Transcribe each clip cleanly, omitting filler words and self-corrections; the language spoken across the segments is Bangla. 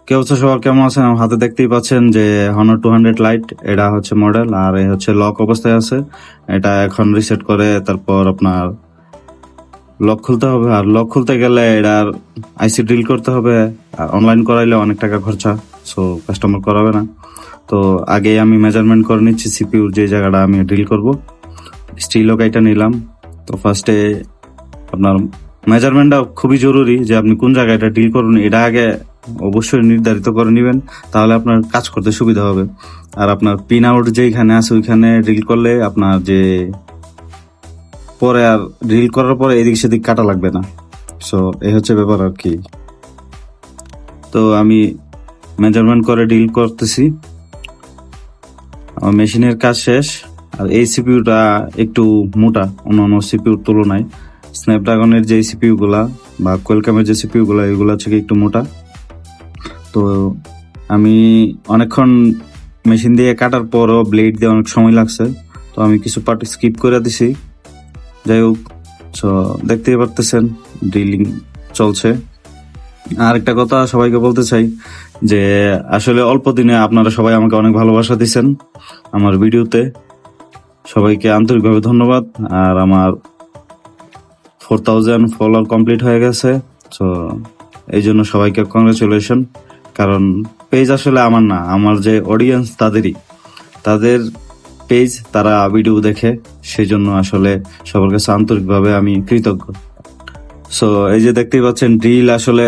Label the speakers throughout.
Speaker 1: কি অবস্থা সবার, কেমন আছেন? আমার হাতে দেখতেই পাচ্ছেন যে Honor 200 লাইট, এটা হচ্ছে মডেল, আর এই হচ্ছে লক অবস্থায় আছে। এটা এখন রিসেট করে তারপর আপনার লক খুলতে হবে, আর লক খুলতে গেলে এটার আইসি ড্রিল করতে হবে। অনলাইন করাইলে অনেক টাকা খরচা, সো কাস্টমার করাবে না। তো আগে আমি মেজারমেন্ট করে নিচ্ছি সিপিউর যে জায়গাটা আমি ড্রিল করব। স্টিল এটা নিলাম। তো ফার্স্টে আপনার মেজারমেন্টটা খুবই জরুরি, যে আপনি কোন জায়গায় এটা ডিল করুন এটা আগে অবশ্যই নির্ধারিত করে নেবেন, তাহলে আপনার কাজ করতে সুবিধা হবে। আর আপনার পিন আউট যেখানে আছে ওইখানে ড্রিল করলে আপনার যে পরে আর ড্রিল করার পরে এদিক সেদিক কাটা লাগবে না। সো এই হচ্ছে ব্যাপার আর কি। তো আমি মেজারমেন্ট করে ডিল করতেছি, আমার মেশিনের কাজ শেষ। আর এই সিপিইউটা একটু মোটা অন্যান্য সিপিইউর তুলনায়। স্ন্যাপড্রাগনের যে সিপিইউ গুলা বা কোয়েলকামের যে সিপিইউ গুলা এগুলো হচ্ছে একটু মোটা। তো আমি অনেকক্ষণ মেশিন দিয়ে কাটার পরও ব্লেড দিয়ে অনেক সময় লাগছে, তো আমি কিছু পার্ট স্কিপ করে দিছি। যাই হোক, তো দেখতেই পারতেছেন ড্রিলিং চলছে। আর একটা কথা সবাইকে বলতে চাই যে আসলে অল্প দিনে আপনারা সবাই আমাকে অনেক ভালোবাসা দিচ্ছেন আমার ভিডিওতে, সবাইকে আন্তরিকভাবে ধন্যবাদ। আর আমার 4000 ফলোয়ার কমপ্লিট হয়ে গেছে, তো এই জন্য সবাইকে কংগ্রেচুলেশন। কারণ পেজ আসলে আমার না, আমার যে অডিয়েন্স তাদের পেজ, তারা ভিডিও দেখে, সেই জন্য আসলে সবার কাছে আন্তরিকভাবে আমি কৃতজ্ঞ। সো এই যে দেখতেই পাচ্ছেন ড্রিল আসলে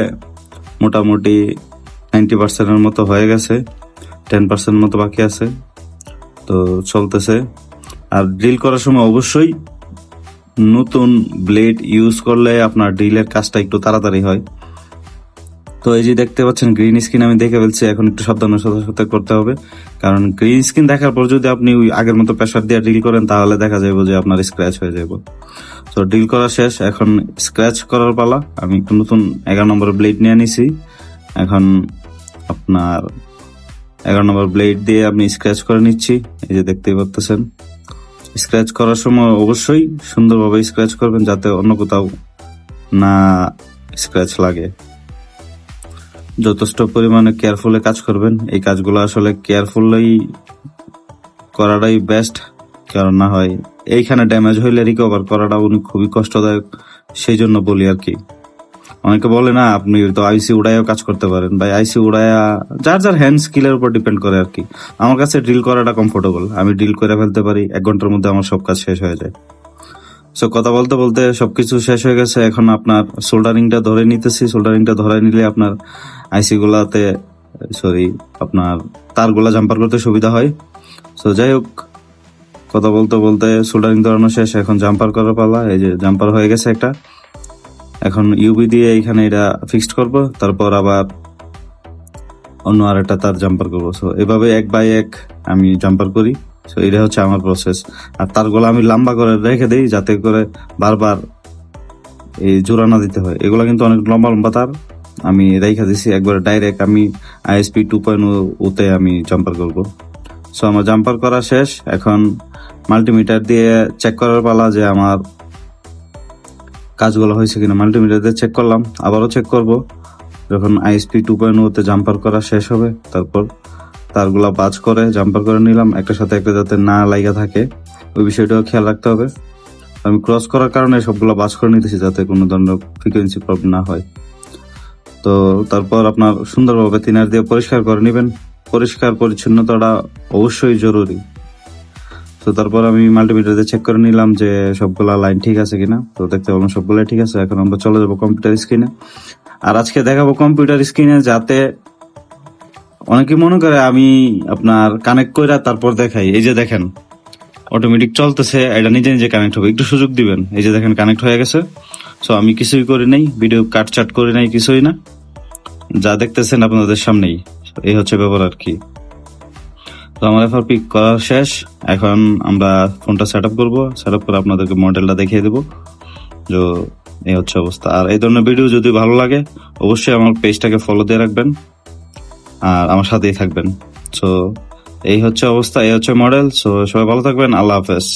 Speaker 1: মোটামুটি 90% মতো হয়ে গেছে, 10% মতো বাকি আছে, তো চলতেছে। আর ড্রিল করার সময় অবশ্যই নতুন ব্লেড ইউজ করলে আপনার ড্রিলের কাজটা একটু তাড়াতাড়ি হয়। তো এই যে দেখতে পাচ্ছেন গ্রিন স্ক্রিন আমি দেখে ফেলছি, এখন একটু সাবধানের সাথে করতে হবে, কারণ গ্রিন স্ক্রিন দেখার পর যদি আপনি ওই আগের মতো প্রেসার দিয়ে ড্রিল করেন তাহলে দেখা যাবে যে আপনার স্ক্র্যাচ হয়ে যাবে। তো ড্রিল করা শেষ, এখন স্ক্র্যাচ করার পালা। আমি একটু নতুন 11 নম্বর ব্লেড নিয়ে নিছি, এখন আপনার 11 নম্বর ব্লেড দিয়ে আপনি স্ক্র্যাচ করে নিচ্ছি। এই যে দেখতেই পাচ্ছেন, স্ক্র্যাচ করার সময় অবশ্যই সুন্দরভাবে স্ক্র্যাচ করবেন যাতে অন্য কোথাও না স্ক্র্যাচ লাগে। যথেষ্ট পরিমাণে কেয়ারফুলে কাজ করবেন, এই কাজগুলো আসলে কেয়ারফুলি করাটাই বেস্ট, কারণ না হয় এইখানে ড্যামেজ হইলে রিকভার করাটা খুবই কষ্টদায়ক। সেই জন্য বলি আর কি। অনেকে বলে না আপনি তো আইসি উড়াইও কাজ করতে পারেন, ভাই আইসি উড়াইয়া যার যার হ্যান্ড স্কিলের উপর ডিপেন্ড করে আর কি। আমার কাছে ড্রিল করাটা কমফোর্টেবল, আমি ড্রিল করে ফেলতে পারি, 1 ঘন্টার মধ্যে আমার সব কাজ শেষ হয়ে যায়। সো কথা বলতে বলতে সবকিছু শেষ হয়ে গেছে, এখন আপনার সোল্ডারিংটা ধরে নিতেছি। সোল্ডারিংটা ধরে নিলে আপনার আইসি গুলাতে আপনার তারগুলা জাম্পার করতে সুবিধা হয়। সো যাই হোক, কথা বলতে বলতে সোল্ডারিং ধরানো শেষ, এখন জাম্পার করার পালা। এই যে জাম্পার হয়ে গেছে একটা, এখন ইউবি দিয়ে এখানে এটা ফিক্সড করব, তারপর আবার অন্য আরেকটা তার জাম্পার করবো। সো এভাবে 1 বাই 1 আমি জাম্পার করি। সো এটা হচ্ছে আমার প্রসেস। আর তারগুলো আমি লম্বা করে রেখে দিই যাতে করে বারবার এই জোড়া না দিতে হয়। এগুলো কিন্তু অনেক লম্বা লম্বা তার, আমি রেখে দিছি একবারে ডাইরেক্ট আমি ISP 2.0 আমি জাম্পার করব। সো আমার জাম্পার করা শেষ, এখন মাল্টিমিটার দিয়ে চেক করার পালা যে আমার কাজগুলো হয়েছে কিনা। মাল্টিমিটার দিয়ে চেক করলাম, আবারও চেক করব যখন ISP 2.0 জাম্পার করা শেষ হবে। তারপর তারগুলা বাজ করে জাম্পার করে নিলাম, একটার সাথে একটা যাতে না লাগা থাকে ওই বিষয়টাও খেয়াল রাখতে হবে। আমি ক্রস করার কারণে সবগুলো বাজ করে নিতেছি যাতে কোনো ধরনের ফ্রিকোয়েন্সি প্রবলেম না হয়। তো তারপর আপনার সুন্দরভাবে থিনার দিয়ে পরিষ্কার করে নেবেন, পরিষ্কার পরিচ্ছন্নতাটা অবশ্যই জরুরি। তো তারপর আমি মাল্টিমিটার দিয়ে চেক করে নিলাম যে সবগুলা লাইন ঠিক আছে কিনা। তো দেখতে পাবেন সবগুলাই ঠিক আছে। এখন আমরা চলে যাবো কম্পিউটার স্ক্রিনে। আর আজকে দেখাবো কম্পিউটার স্ক্রিনে, যাতে অনেকে মনে করে আমি আপনার কানেক্ট করে তারপর দেখাই। এই যে দেখেন অটোমেটিক চলতেছে, এটা নিজে নিজে কানেক্ট হবে, একটু সুযোগ দিবেন। এই যে দেখেন কানেক্ট হয়ে গেছে। সো আমি কিছুই করি নাই, ভিডিও কাটচাট করি নাই, কিছুই না, যা দেখতেছেন আপনাদের সামনেই। এই হচ্ছে ব্যাপার আর কি। তো আমার FRP করা শেষ, এখন আমরা ফোনটা সেট আপ করবো। সেট আপ করে আপনাদেরকে মডেলটা দেখিয়ে দেবো। তো এই হচ্ছে অবস্থা। আর এই ধরনের ভিডিও যদি ভালো লাগে অবশ্যই আমার পেজটাকে ফলো দিয়ে রাখবেন আর আমার সাথেই থাকবেন। সো এই হচ্ছে অবস্থা, এই হচ্ছে মডেল। সো সবাই ভালো থাকবেন, আল্লাহ হাফেজ।